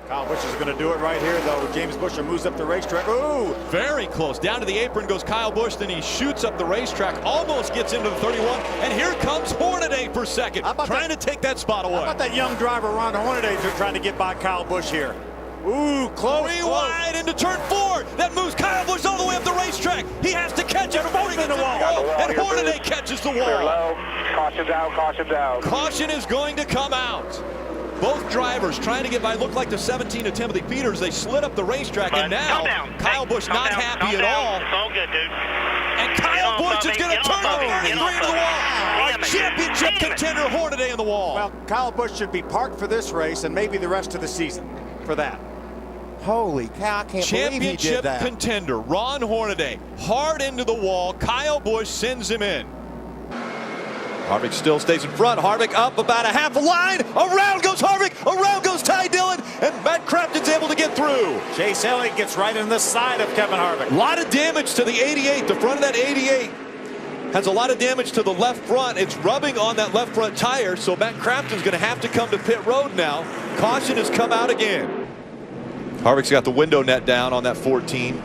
Kyle Busch is going to do it right here, though. James Buescher moves up the racetrack. Ooh! Very close. Down to the apron goes Kyle Busch. Then he shoots up the racetrack, almost gets into the 31. And here comes Hornaday for second, trying to take that spot away. How about that young driver, Ron Hornaday, trying to get by Kyle Busch here? Ooh, close. Wide into turn 4. That moves Kyle Busch all the way up the racetrack. He has to catch it before he gets in the wall. And Hornaday catches the wall. Caution's out, caution's out. Caution is going to come out. Both drivers trying to get by. Looked like the 17 of Timothy Peters. They slid up the racetrack, and now Kyle Busch not happy at all. It's all good, dude. And Kyle Busch is going to turn the 33 into the wall. Our championship contender Hornaday in the wall. Well, Kyle Busch should be parked for this race and maybe the rest of the season for that. Holy cow, I can't believe he did that. Championship contender Ron Hornaday hard into the wall. Kyle Busch sends him in. Harvick still stays in front. Harvick up about a half a line. Around goes Harvick. Around goes Ty Dillon. And Matt Crafton's able to get through. Chase Elliott gets right in the side of Kevin Harvick. A lot of damage to the 88. The front of that 88 has a lot of damage to the left front. It's rubbing on that left front tire. So Matt Crafton's going to have to come to pit road now. Caution has come out again. Harvick's got the window net down on that 14.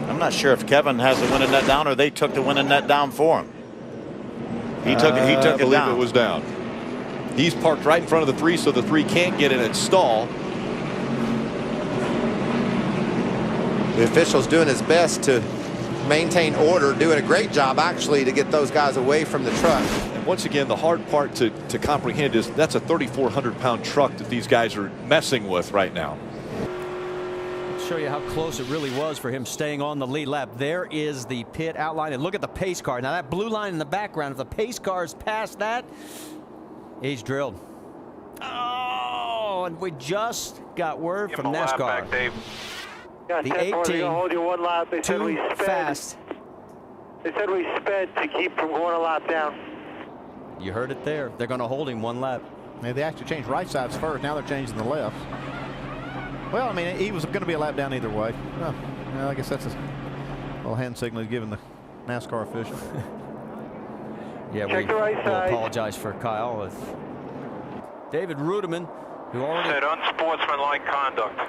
I'm not sure if Kevin has the window net down or they took the window net down for him. He took it. He took it down. I believe it was down. He's parked right in front of the 3, so the 3 can't get in and stall. The official's doing his best to maintain order, doing a great job actually to get those guys away from the truck. And once again, the hard part to comprehend is that's a 3,400-pound truck that these guys are messing with right now. Show you how close it really was for him staying on the lead lap. There is the pit outline, and look at the pace car. Now that blue line in the background, if the pace car is past that, he's drilled. Oh, and we just got word from NASCAR. Back, Dave. The 18 hold you one lap. They said we too sped. fast. They said we sped to keep from going a lap down. You heard it there. They're going to hold him one lap. They actually changed right sides first. Now they're changing the left. Well, I mean, he was going to be a lap down either way. Well, I guess that's a little hand signal he's giving the NASCAR official. Yeah, Check the right we'll side. apologize for Kyle with David Rudiman, who already Said unsportsmanlike conduct.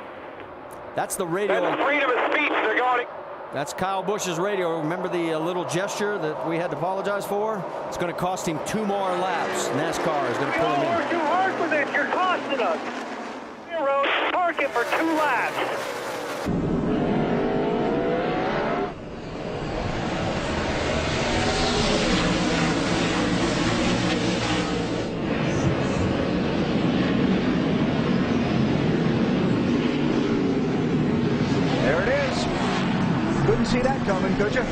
That's the radio. That's freedom of speech. They're going. That's Kyle Busch's radio. Remember the little gesture that we had to apologize for? It's going to cost him 2 more laps. NASCAR is going to pull him in. You're too hard with this. You're costing us. Road, park it for 2 laps. There it is. Couldn't see that coming, could you?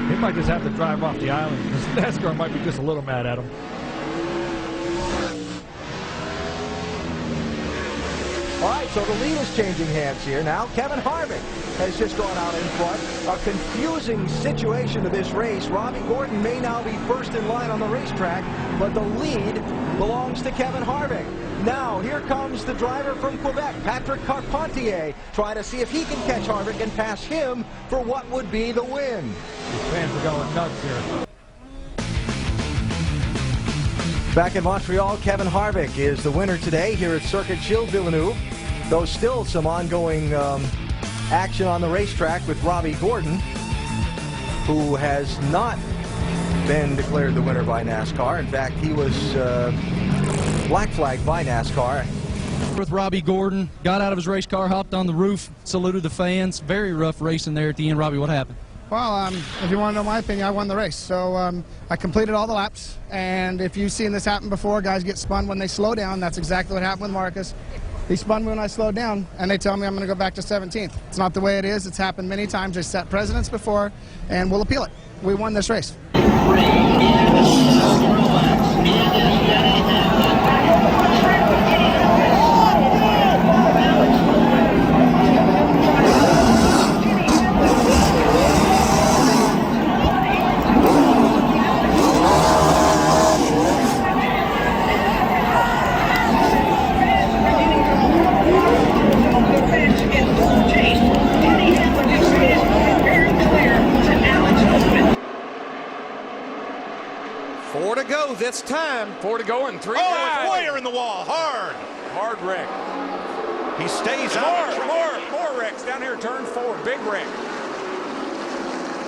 He might just have to drive off the island because NASCAR might be just a little mad at him. All right, so the lead is changing hands here now. Kevin Harvick has just gone out in front. A confusing situation to this race. Robbie Gordon may now be first in line on the racetrack, but the lead belongs to Kevin Harvick. Now, here comes the driver from Quebec, Patrick Carpentier, trying to see if he can catch Harvick and pass him for what would be the win. These fans are going nuts here. Back in Montreal, Kevin Harvick is the winner today here at Circuit Gilles Villeneuve. Though still some ongoing action on the racetrack with Robbie Gordon, who has not been declared the winner by NASCAR. In fact, he was black flagged by NASCAR. With Robbie Gordon, got out of his race car, hopped on the roof, saluted the fans. Very rough racing there at the end. Robbie, what happened? Well, if you want to know my opinion, I won the race. So I completed all the laps, and if you've seen this happen before, guys get spun when they slow down. That's exactly what happened with Marcus. He spun me when I slowed down, and they tell me I'm going to go back to 17th. It's not the way it is. It's happened many times. They set precedents before, and we'll appeal it. We won this race. 4 to go this time. 4 to go and 3 Oh, wide. it's Boyer in the wall. Hard. Hard wreck. He stays out. More wrecks down here. Turn 4. Big wreck.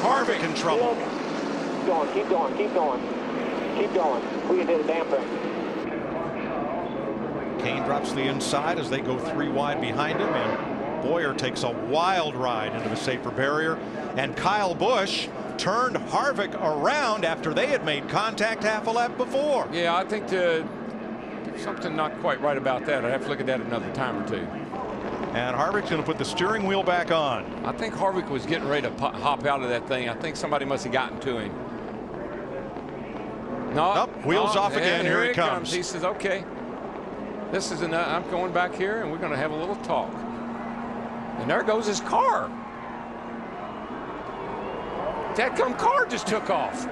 Harvick in trouble. Keep going. Keep going. We can hit a damn thing. Kane drops the inside as they go 3 wide behind him, and Boyer takes a wild ride into the safer barrier. And Kyle Busch turned Harvick around after they had made contact half a lap before. Yeah, I think there's something not quite right about that. I'd have to look at that another time or two. And Harvick's going to put the steering wheel back on. I think Harvick was getting ready to hop out of that thing. I think somebody must have gotten to him. No, wheels off again. Here he comes. He says, okay, this is enough. I'm going back here and we're going to have a little talk. And there goes his car. That car just took off.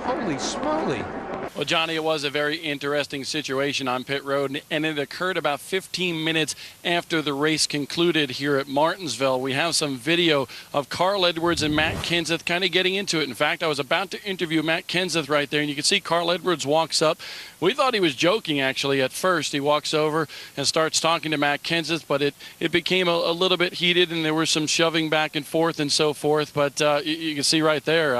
Holy smoly. Well, Johnny, it was a very interesting situation on pit road, and it occurred about 15 minutes after the race concluded here at Martinsville. We have some video of Carl Edwards and Matt Kenseth kind of getting into it. In fact, I was about to interview Matt Kenseth right there, and you can see Carl Edwards walks up. We thought he was joking, actually, at first. He walks over and starts talking to Matt Kenseth, but it became a little bit heated, and there was some shoving back and forth and so forth. But you can see right there,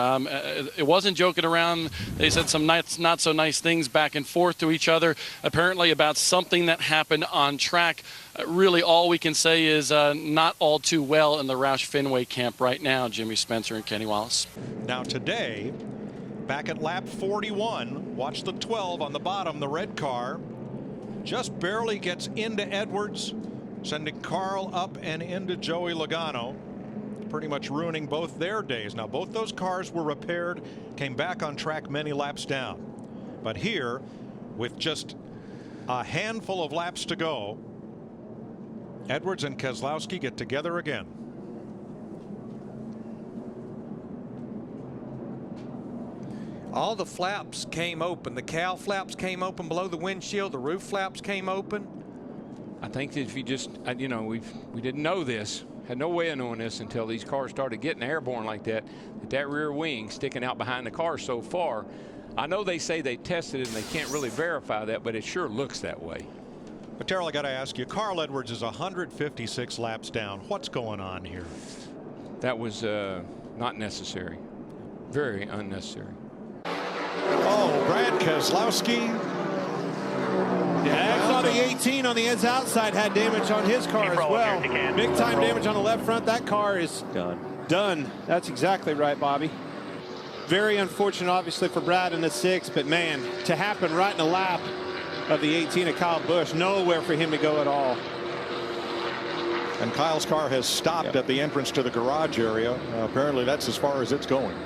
it wasn't joking around. They said some not so nice things back and forth to each other, apparently about something that happened on track. Really, all we can say is not all too well in the Roush Fenway camp right now, Jimmy Spencer and Kenny Wallace. Now today, back at lap 41, watch the 12 on the bottom, the red car just barely gets into Edwards, sending Carl up and into Joey Logano, pretty much ruining both their days. Now both those cars were repaired, came back on track many laps down. But here, with just a handful of laps to go, Edwards and Keselowski get together again. All the flaps came open. The cowl flaps came open below the windshield. The roof flaps came open. I think that if you just, you know, we didn't know this, had no way of knowing this until these cars started getting airborne like that, that rear wing sticking out behind the car so far. I know they say they tested it and they can't really verify that, but it sure looks that way. But Terrell, I got to ask you, Carl Edwards is 156 laps down. What's going on here? That was not necessary. Very unnecessary. Oh, Brad Keselowski. Yeah, I saw the 18 on the outside had damage on his car as well. Big time damage on the left front. That car is done. That's exactly right, Bobby. Very unfortunate, obviously, for Brad in the 6, but man, to happen right in the lap of the 18 of Kyle Busch, nowhere for him to go at all. And Kyle's car has stopped at the entrance to the garage area. Apparently that's as far as it's going.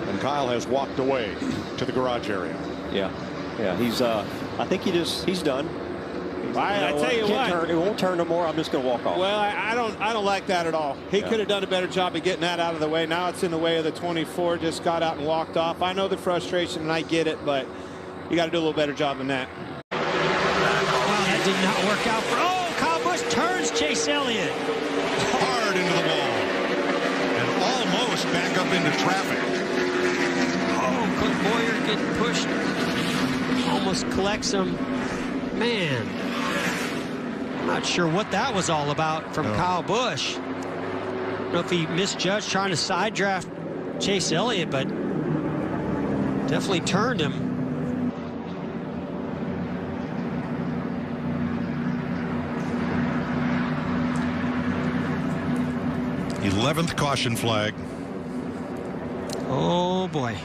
And Kyle has walked away to the garage area. Yeah, he's I think he's done. I tell you what, it won't turn no more. I'm just going to walk off. Well, I don't like that at all. He could have done a better job of getting that out of the way. Now it's in the way of the 24. Just got out and walked off. I know the frustration and I get it, but you got to do a little better job than that. Well, that did not work out for. Oh, Kyle Busch turns Chase Elliott hard into the wall and almost back up into traffic. Oh, Cliff Boyer getting pushed. Almost collects him. Man, I'm not sure what that was all about from Kyle Busch. I don't know if he misjudged trying to side draft Chase Elliott, but definitely turned him. 11th caution flag. Oh boy.